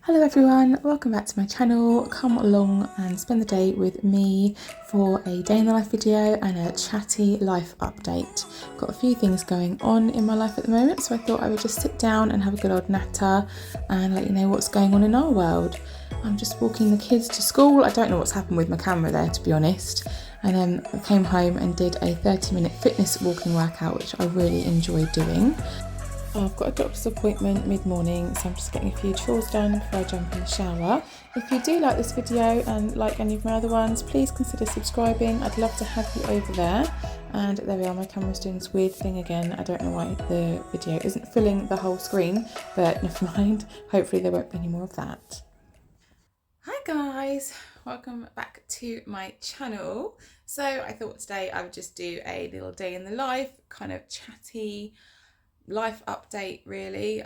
Hello everyone, welcome back to my channel. Come along and spend the day with me for a day in the life video and a chatty life update. Got a few things going on in my life at the moment, so I thought I would just sit down and have a good old natter and let you know what's going on in our world. I'm just walking the kids to school. I don't know what's happened with my camera there, to be honest. And then I came home and did a 30-minute fitness walking workout, which I really enjoyed doing. I've got a doctor's appointment mid-morning, so I'm just getting a few chores done before I jump in the shower. If you do like this video and like any of my other ones, please consider subscribing. I'd love to have you over there. And there we are, my camera's doing this weird thing again. I don't know why the video isn't filling the whole screen, but never mind. Hopefully there won't be any more of that. Hi guys, welcome back to my channel. So I thought today I would just do a little day in the life, kind of chatty life update really,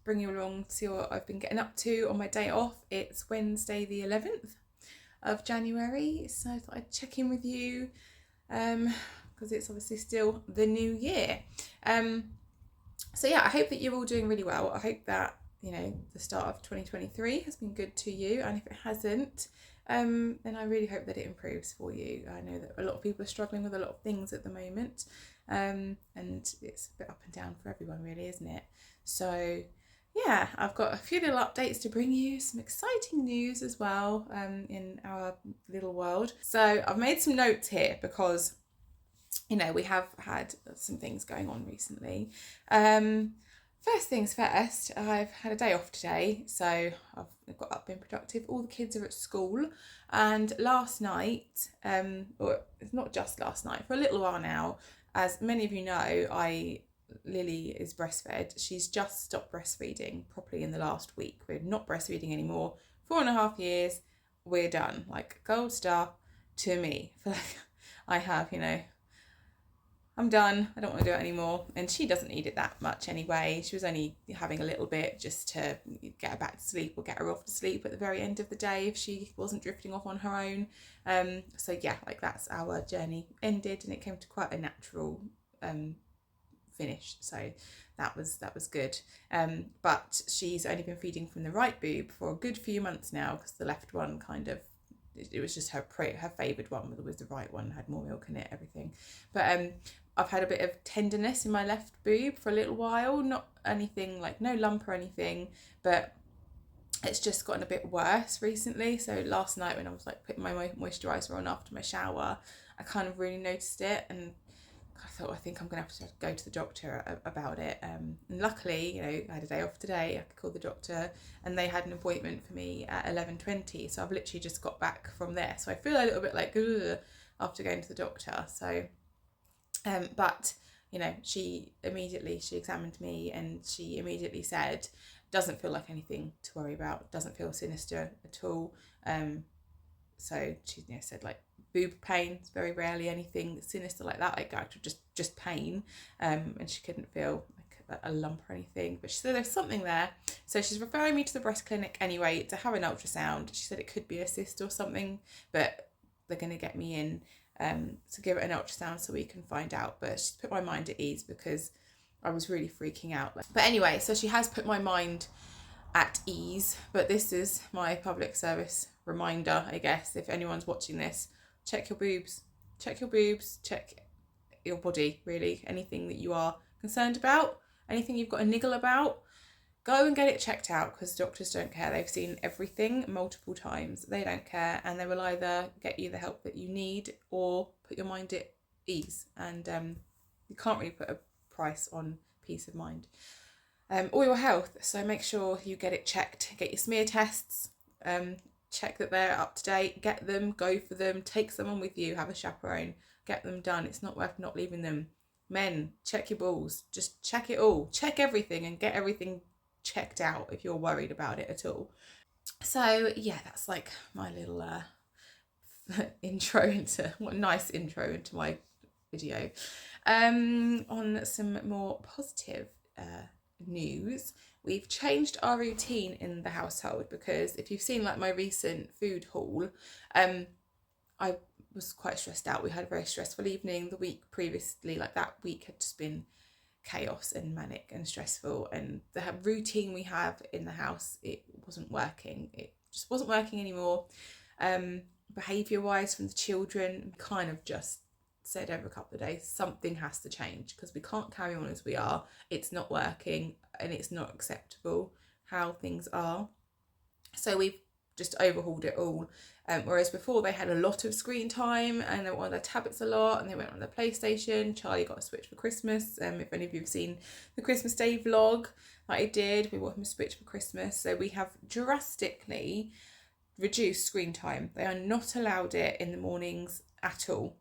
bring you along to see what I've been getting up to on my day off. It's Wednesday the 11th of January, so I thought I'd check in with you because it's obviously still the new year. So yeah, I hope that you're all doing really well. I hope that, you know, the start of 2023 has been good to you, and if it hasn't, then I really hope that it improves for you. I know that a lot of people are struggling with a lot of things at the moment, and it's a bit up and down for everyone really, isn't it? So yeah, I've got a few little updates to bring you, some exciting news as well in our little world. So I've made some notes here because, you know, we have had some things going on recently. First things first, I've had a day off today, so I've got up, been productive. All the kids are at school, and last night, or it's not just last night, for a little while now, as many of you know, Lily is breastfed. She's just stopped breastfeeding properly in the last week. We're not breastfeeding anymore. 4.5 years, we're done. Like, gold star to me. I feel like I have, you know, I'm done, I don't want to do it anymore. And she doesn't need it that much anyway. She was only having a little bit just to get her back to sleep or get her off to sleep at the very end of the day if she wasn't drifting off on her own. So yeah, like that's our journey ended, and it came to quite a natural finish. So that was good. But she's only been feeding from the right boob for a good few months now, because the left one kind of, it was just her favoured one, was the right one, had more milk in it, everything. But I've had a bit of tenderness in my left boob for a little while, not anything like, no lump or anything, but it's just gotten a bit worse recently. So last night when I was like putting my moisturiser on after my shower, I kind of really noticed it, and I thought, I think I'm gonna have to go to the doctor about it. And luckily, you know, I had a day off today. I could call the doctor, and they had an appointment for me at 11:20. So I've literally just got back from there. So I feel a little bit like ugh after going to the doctor. So, but you know, she examined me, and she immediately said, doesn't feel like anything to worry about. Doesn't feel sinister at all. So she, you know, said like, boob pain is very rarely anything sinister like that, like actually just pain, and she couldn't feel like a lump or anything, but she said there's something there. So she's referring me to the breast clinic anyway to have an ultrasound. She said it could be a cyst or something, but they're going to get me in to give it an ultrasound so we can find out. But she's put my mind at ease because I was really freaking out. But anyway, so she has put my mind at ease, but this is my public service reminder, I guess, if anyone's watching this. Check your boobs, check your body, really. Anything that you are concerned about, anything you've got a niggle about, go and get it checked out, because doctors don't care. They've seen everything multiple times. They don't care, and they will either get you the help that you need or put your mind at ease. And you can't really put a price on peace of mind or your health. So make sure you get it checked, get your smear tests, check that they're up to date, get them, go for them, take someone with you, have a chaperone, get them done. It's not worth not leaving them. Men, check your balls, just check it all, check everything, and get everything checked out if you're worried about it at all. So yeah, that's like my little nice intro into my video. On some more positive news, we've changed our routine in the household, because if you've seen like my recent food haul, I was quite stressed out. We had a very stressful evening the week previously. Like, that week had just been chaos and manic and stressful, and the routine we have in the house, it wasn't working. It just wasn't working anymore. Behaviour wise from the children, kind of just said over a couple of days, something has to change because we can't carry on as we are. It's not working and it's not acceptable how things are. So we've just overhauled it all. Whereas before they had a lot of screen time and they were on their tablets a lot and they went on their PlayStation. Charlie got a Switch for Christmas. If any of you have seen the Christmas Day vlog that I did, we bought him a Switch for Christmas. So we have drastically reduced screen time. They are not allowed it in the mornings at all.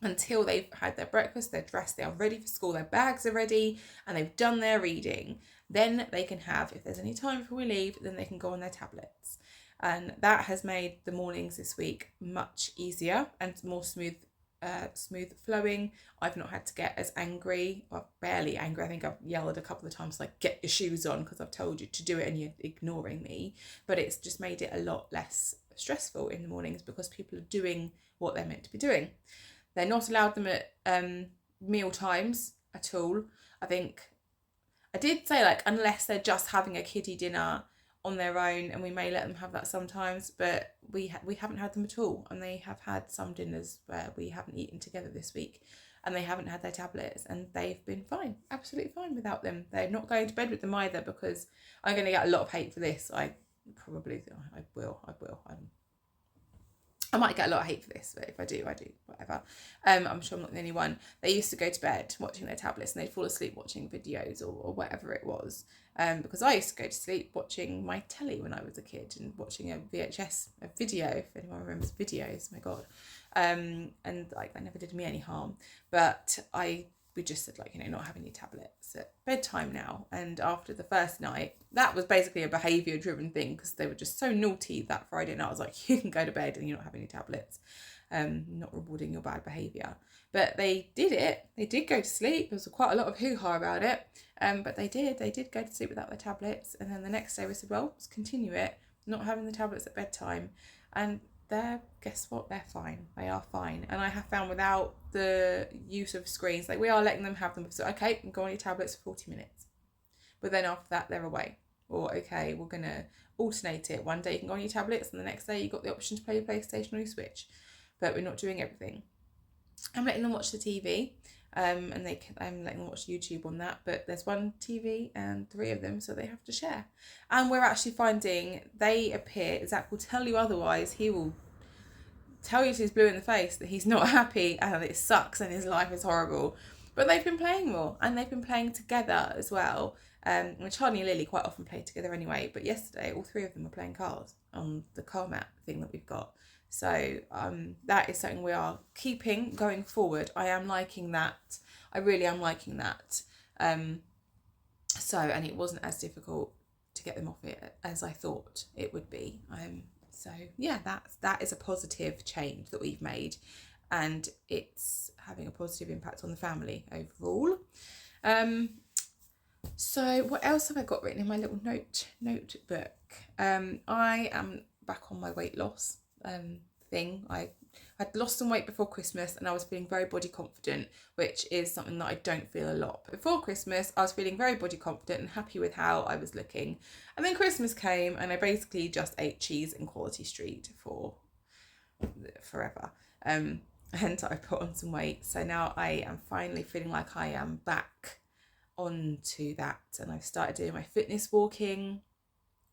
Until they've had their breakfast, they're dressed, they are ready for school, their bags are ready, and they've done their reading. Then they can have, if there's any time before we leave, then they can go on their tablets. And that has made the mornings this week much easier and more smooth flowing. I've not had to get as angry, or barely angry. I think I've yelled a couple of times, like, get your shoes on, because I've told you to do it and you're ignoring me. But it's just made it a lot less stressful in the mornings because people are doing what they're meant to be doing. They're not allowed them at meal times at all. I think I did say, like, unless they're just having a kiddie dinner on their own, and we may let them have that sometimes, but we haven't had them at all. And they have had some dinners where we haven't eaten together this week and they haven't had their tablets and they've been fine, absolutely fine without them. They're not going to bed with them either, because I'm going to get a lot of hate for this. I will. I might get a lot of hate for this, but if I do, whatever. I'm sure I'm not the only one. They used to go to bed watching their tablets and they'd fall asleep watching videos or whatever it was. Because I used to go to sleep watching my telly when I was a kid and watching a video, if anyone remembers videos, my God. And like, that never did me any harm. But we just said, like, not having any tablets at bedtime now. And after the first night, that was basically a behaviour driven thing, because they were just so naughty that Friday night. I was like, you can go to bed and you're not having any tablets. Not rewarding your bad behaviour. But they did it. They did go to sleep. There was quite a lot of hoo-ha about it. But they did go to sleep without their tablets. And then the next day we said, well, let's continue it. Not having the tablets at bedtime. And guess what? They're fine. They are fine. And I have found, without the use of screens, like, we are letting them have them. So, okay, go on your tablets for 40 minutes. But then after that, they're away. Or, okay, we're going to alternate it. One day you can go on your tablets and the next day you've got the option to play your PlayStation or your Switch. But we're not doing everything. I'm letting them watch the TV. And I'm letting them watch YouTube on that, but there's one TV and 3 of them, so they have to share. And we're actually finding they appear, Zach will tell you otherwise, he will tell you to his blue in the face that he's not happy and it sucks and his life is horrible, but they've been playing more and they've been playing together as well. Charlie and Lily quite often play together anyway, but yesterday all 3 of them were playing cars on the car mat thing that we've got. So that is something we are keeping going forward. I am liking that. I really am liking that. And it wasn't as difficult to get them off it as I thought it would be. So yeah, that is a positive change that we've made, and it's having a positive impact on the family overall. So what else have I got written in my little notebook? I am back on my weight loss thing. I'd lost some weight before Christmas and I was feeling very body confident, which is something that I don't feel a lot. Before Christmas, I was feeling very body confident and happy with how I was looking. And then Christmas came and I basically just ate cheese in Quality Street for forever. And I put on some weight. So now I am finally feeling like I am back onto that. And I've started doing my fitness walking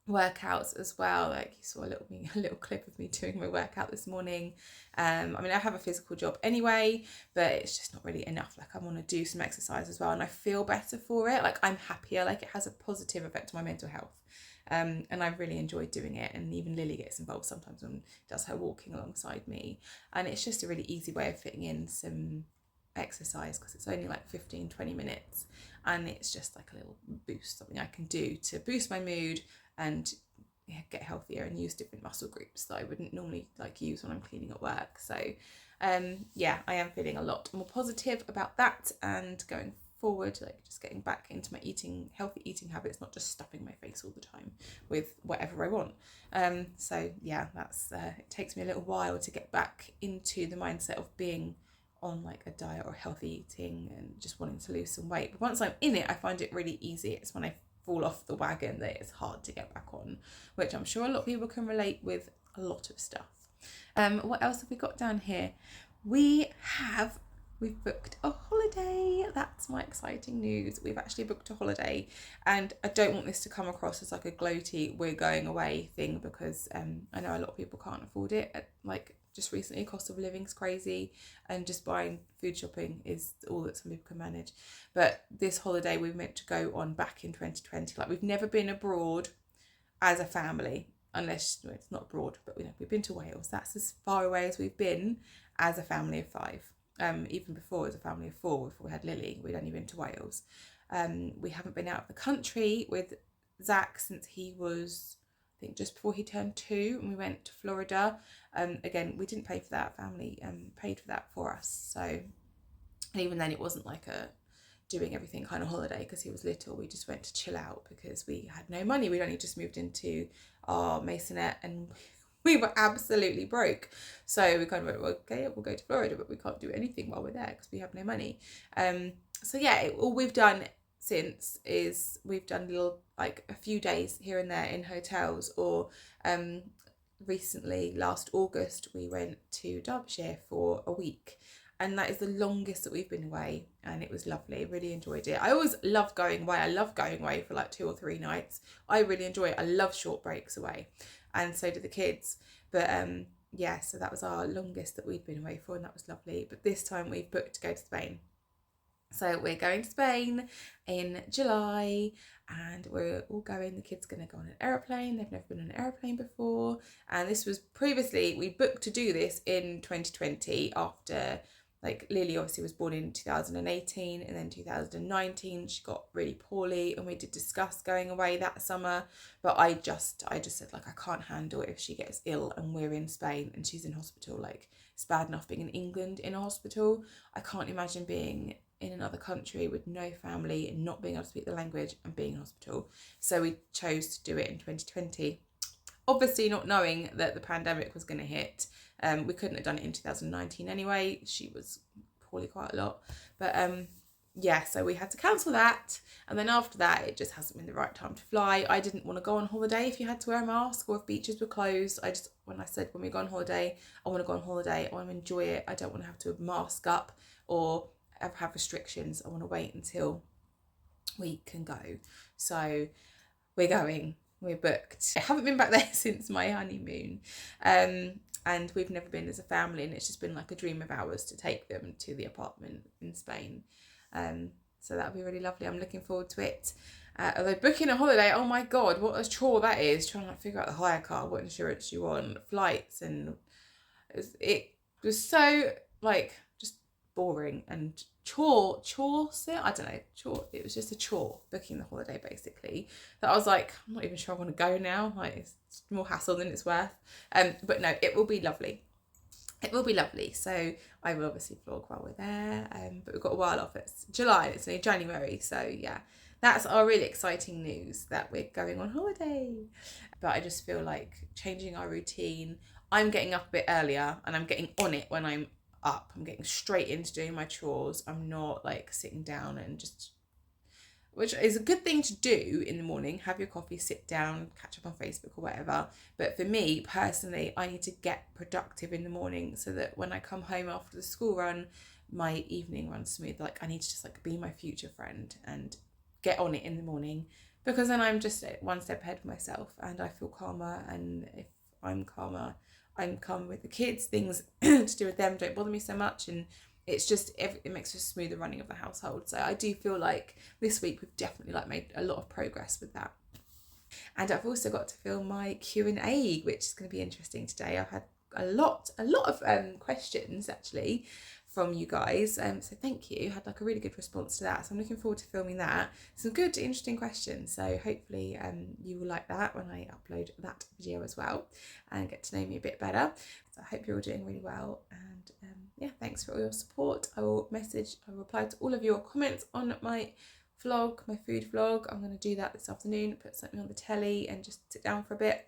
workouts as well. Like, you saw a little clip of me doing my workout this morning. I have a physical job anyway, but it's just not really enough. Like, I want to do some exercise as well, and I feel better for it. Like, I'm happier. Like, it has a positive effect on my mental health. And I've really enjoyed doing it, and even Lily gets involved sometimes and does her walking alongside me, and it's just a really easy way of fitting in some exercise, because it's only like 15-20 minutes, and it's just like a little boost, something I can do to boost my mood and get healthier and use different muscle groups that I wouldn't normally use when I'm cleaning at work. So I am feeling a lot more positive about that, and going forward, just getting back into my healthy eating habits, not just stuffing my face all the time with whatever I want. That's it takes me a little while to get back into the mindset of being on like a diet or healthy eating and just wanting to lose some weight. But once I'm in it, I find it really easy. It's when I fall off the wagon that it's hard to get back on, which I'm sure a lot of people can relate with a lot of stuff. What else have we got down here? We've booked a holiday. That's my exciting news. We've actually booked a holiday, and I don't want this to come across as like a gloaty we're going away thing, because I know a lot of people can't afford it. Like just recently, cost of living is crazy, and just buying food shopping is all that some people can manage. But this holiday we meant to go on back in 2020. Like, we've never been abroad as a family, unless it's not abroad, but we've been to Wales. That's as far away as we've been as a family of 5. Even before, as a family of 4, before we had Lily, we'd only been to Wales. We haven't been out of the country with Zach since he was, I think, just before he turned 2, and we went to Florida. Again, we didn't pay for that. Family paid for that for us. So, and even then, it wasn't like a doing everything kind of holiday, because he was little. We just went to chill out because we had no money. We'd only just moved into our masonette and we were absolutely broke. So we kind of went, well, okay, we'll go to Florida, but we can't do anything while we're there because we have no money. So yeah, all we've done since is we've done like a few days here and there in hotels, or recently last August we went to Derbyshire for a week, and that is the longest that we've been away, and it was lovely. Really enjoyed it. I always love going away. I love going away for like 2 or 3 nights. I really enjoy it. I love short breaks away, and so do the kids. But yeah, so that was our longest that we'd been away for, and that was lovely. But this time we've booked to go to Spain. So we're going to Spain in July, and we're all going. The kids are going to go on an aeroplane. They've never been on an aeroplane before, and this was previously, we booked to do this in 2020 after, like, Lily obviously was born in 2018, and then 2019 she got really poorly, and we did discuss going away that summer, but I just said, like, I can't handle it if she gets ill and we're in Spain and she's in hospital. Like, it's bad enough being in England in a hospital. I can't imagine being in another country with no family and not being able to speak the language and being in hospital. So we chose to do it in 2020. Obviously not knowing that the pandemic was going to hit. We couldn't have done it in 2019 anyway. She was poorly quite a lot. But yeah, so we had to cancel that. And then after that, it just hasn't been the right time to fly. I didn't want to go on holiday if you had to wear a mask or if beaches were closed. When we go on holiday, I want to go on holiday. I want to enjoy it. I don't want to have to mask up or have restrictions. I want to wait until we can go. So we're going. We're booked. I haven't been back there since my honeymoon. And we've never been as a family, and it's just been like a dream of ours to take them to the apartment in Spain. So that'll be really lovely. I'm looking forward to it. Although booking a holiday, oh my God, what a chore that is. Trying to figure out the hire car, what insurance you want, flights, and it was so, like, just boring and chore. I don't know, chore. It was just a chore booking the holiday, basically. That I was like, I'm not even sure I want to go now. Like, it's more hassle than it's worth. But no, it will be lovely. It will be lovely. So I will obviously vlog while we're there. But we've got a while off. It's July. It's only January. So yeah, that's our really exciting news, that we're going on holiday. But I just feel like changing our routine. I'm getting up a bit earlier, and I'm getting on it when I'm up. I'm getting straight into doing my chores. I'm not like sitting down and just, which is a good thing to do in the morning, have your coffee, sit down, catch up on Facebook or whatever. But for me personally, I need to get productive in the morning so that when I come home after the school run, my evening runs smooth. Like, I need to just like be my future friend and get on it in the morning, because then I'm just one step ahead of myself and I feel calmer. And if I'm calmer, I'm calm with the kids. Things to do with them don't bother me so much, and it's just, it makes for a smoother running of the household. So I do feel like this week we've definitely like made a lot of progress with that. And I've also got to film my Q&A, which is going to be interesting today. I've had a lot of questions actually from you guys, so thank you. Had like a really good response to that, so I'm looking forward to filming that. Some good, interesting questions, so hopefully you will like that when I upload that video as well and get to know me a bit better. So I hope you're all doing really well, and yeah, thanks for all your support. I will reply to all of your comments on my vlog, my food vlog. I'm going to do that this afternoon, put something on the telly and just sit down for a bit.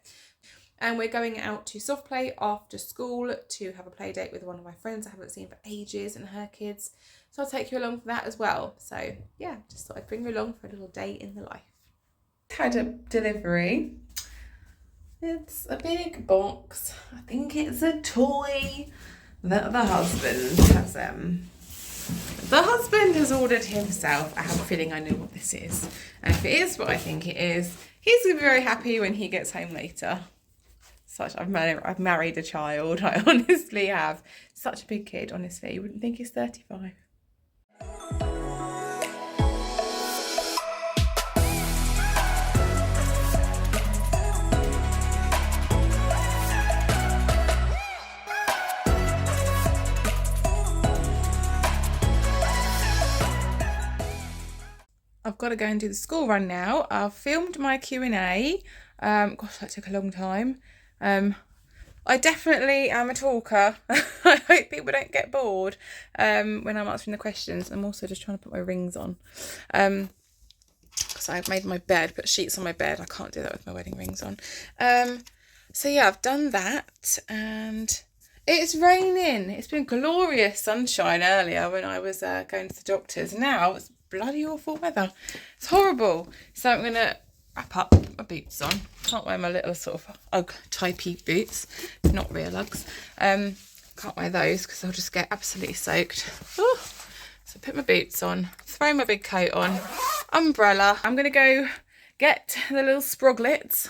And we're going out to soft play after school to have a play date with one of my friends I haven't seen for ages, and her kids. So I'll take you along for that as well. So yeah, just thought I'd bring you along for a little day in the life. Had a delivery. It's a big box. I think it's a toy that the husband has ordered himself. I have a feeling I know what this is. And if it is what I think it is, he's gonna be very happy when he gets home later. I've married a child. I honestly have. Such a big kid, honestly. You wouldn't think he's 35. I've got to go and do the school run now. I've filmed my Q&A. Gosh, that took a long time. I definitely am a talker. I hope people don't get bored when I'm answering the questions. I'm also just trying to put my rings on. Because I've made my bed, put sheets on my bed. I can't do that with my wedding rings on. So yeah, I've done that, and it's raining. It's been glorious sunshine earlier when I was going to the doctor's. Now it's bloody awful weather. It's horrible. So I'm going to wrap up my boots on. Can't wear my little sort of Ugg typey boots, not real Uggs. Can't wear those because I'll just get absolutely soaked. Ooh. So put my boots on, throw my big coat on, umbrella. I'm going to go get the little sproglets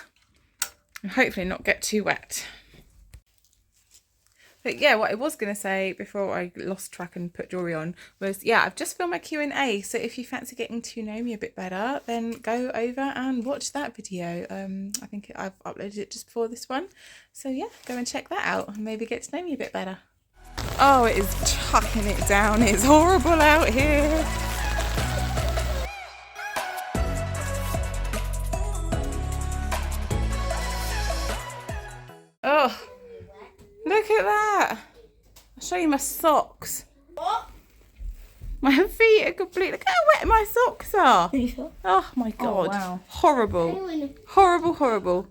and hopefully not get too wet. But yeah, what I was going to say before I lost track and put jewellery on was, yeah, I've just filmed my Q&A. So if you fancy getting to know me a bit better, then go over and watch that video. I think I've uploaded it just before this one. So yeah, go and check that out and maybe get to know me a bit better. Oh, it is chucking it down. It's horrible out here. Oh. Look at that. I'll show you my socks. What? My feet are completely... Look how wet my socks are. Are you sure? Oh my God. Oh, wow. Horrible. Horrible, horrible.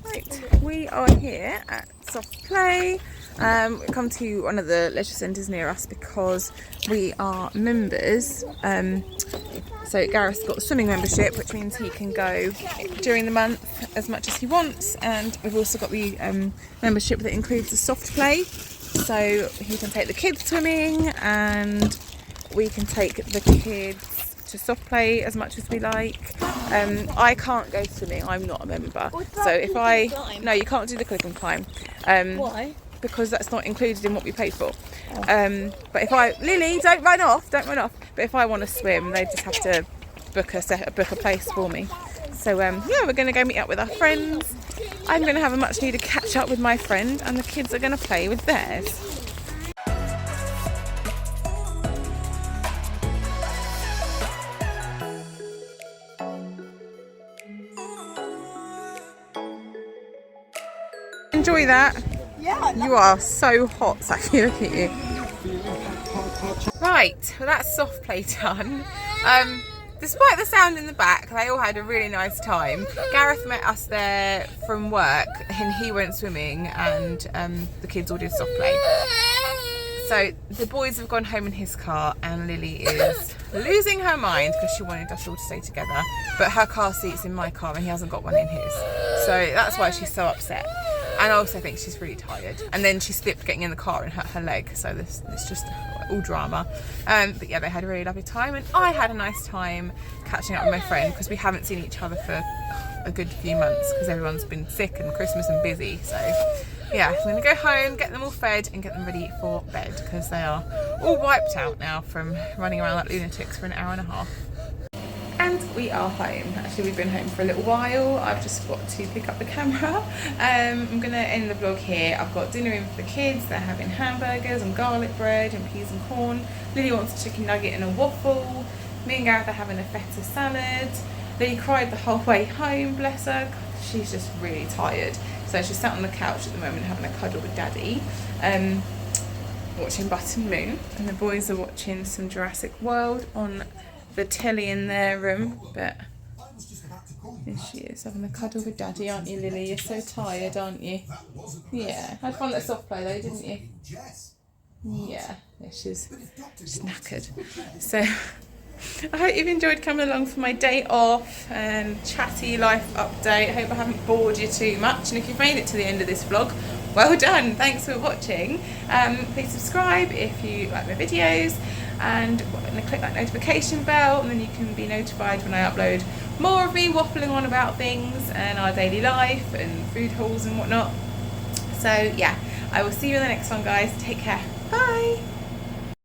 Right, we are here at Soft Play. We come to one of the leisure centres near us because we are members. So Gareth's got a swimming membership, which means he can go during the month as much as he wants, and we've also got the membership that includes the Soft Play, so he can take the kids swimming and we can take the kids to Soft Play as much as we like. I can't go swimming, I'm not a member, so if no, you can't do the click and climb. Why? Because that's not included in what we paid for. But if Lily, don't run off. But if I want to swim, they just have to book a place for me. So yeah, we're going to go meet up with our friends. I'm going to have a much needed catch up with my friend, and the kids are going to play with theirs. Enjoy that. Yeah, you are so hot, Saki, look at you. Right, well that's Soft Play done. Despite the sound in the back, they all had a really nice time. Gareth met us there from work and he went swimming, and the kids all did Soft Play. So the boys have gone home in his car and Lily is losing her mind because she wanted us all to stay together, but her car seat's in my car and he hasn't got one in his. So that's why she's so upset. And I also think she's really tired. And then she slipped getting in the car and hurt her leg. So it's just all drama. But yeah, they had a really lovely time. And I had a nice time catching up with my friend because we haven't seen each other for a good few months because everyone's been sick and Christmas and busy. So yeah, I'm going to go home, get them all fed and get them ready for bed because they are all wiped out now from running around like lunatics for an hour and a half. And we are home. Actually, we've been home for a little while. I've just got to pick up the camera. I'm going to end the vlog here. I've got dinner in for the kids. They're having hamburgers and garlic bread and peas and corn. Lily wants a chicken nugget and a waffle. Me and Gareth are having a feta salad. Lily cried the whole way home, bless her. God, she's just really tired. So she's sat on the couch at the moment having a cuddle with Daddy. Watching Button Moon. And the boys are watching some Jurassic World on the telly in their room, but here she is having a cuddle with Daddy, aren't you, Lily? You're so tired, aren't you? Yeah. Had fun at Soft Play though, didn't you? Yeah. She's knackered. So I hope you've enjoyed coming along for my day off and chatty life update. I hope I haven't bored you too much, and if you've made it to the end of this vlog, well done, thanks for watching. Please subscribe if you like my videos, and click that notification bell, and then you can be notified when I upload more of me waffling on about things and our daily life and food hauls and whatnot. So yeah, I will see you in the next one, guys. Take care. Bye.